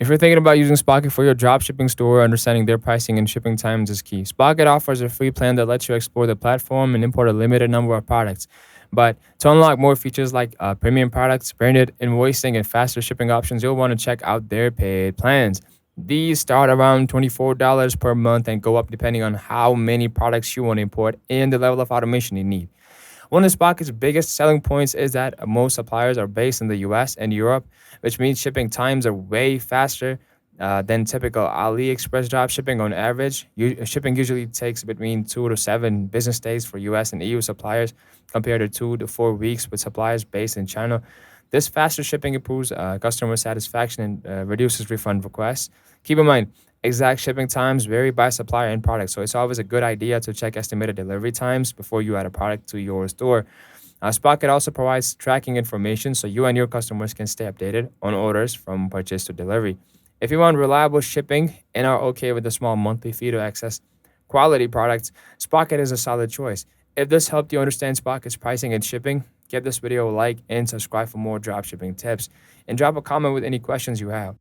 If you're thinking about using Spocket for your dropshipping store, understanding their pricing and shipping times is key. Spocket offers a free plan that lets you explore the platform and import a limited number of products. But to unlock more features like premium products, branded invoicing, and faster shipping options, you'll want to check out their paid plans. These start around $24 per month and go up depending on how many products you want to import and the level of automation you need. One of Spocket's biggest selling points is that most suppliers are based in the US and Europe, which means shipping times are way faster than typical AliExpress drop shipping on average. Shipping usually takes between 2 to 7 business days for US and EU suppliers, compared to 2 to 4 weeks with suppliers based in China. This faster shipping improves customer satisfaction and reduces refund requests. Keep in mind, exact shipping times vary by supplier and product, so it's always a good idea to check estimated delivery times before you add a product to your store. Spocket also provides tracking information so you and your customers can stay updated on orders from purchase to delivery. If you want reliable shipping and are okay with a small monthly fee to access quality products, Spocket is a solid choice. If this helped you understand Spocket's pricing and shipping, give this video a like and subscribe for more dropshipping tips. And drop a comment with any questions you have.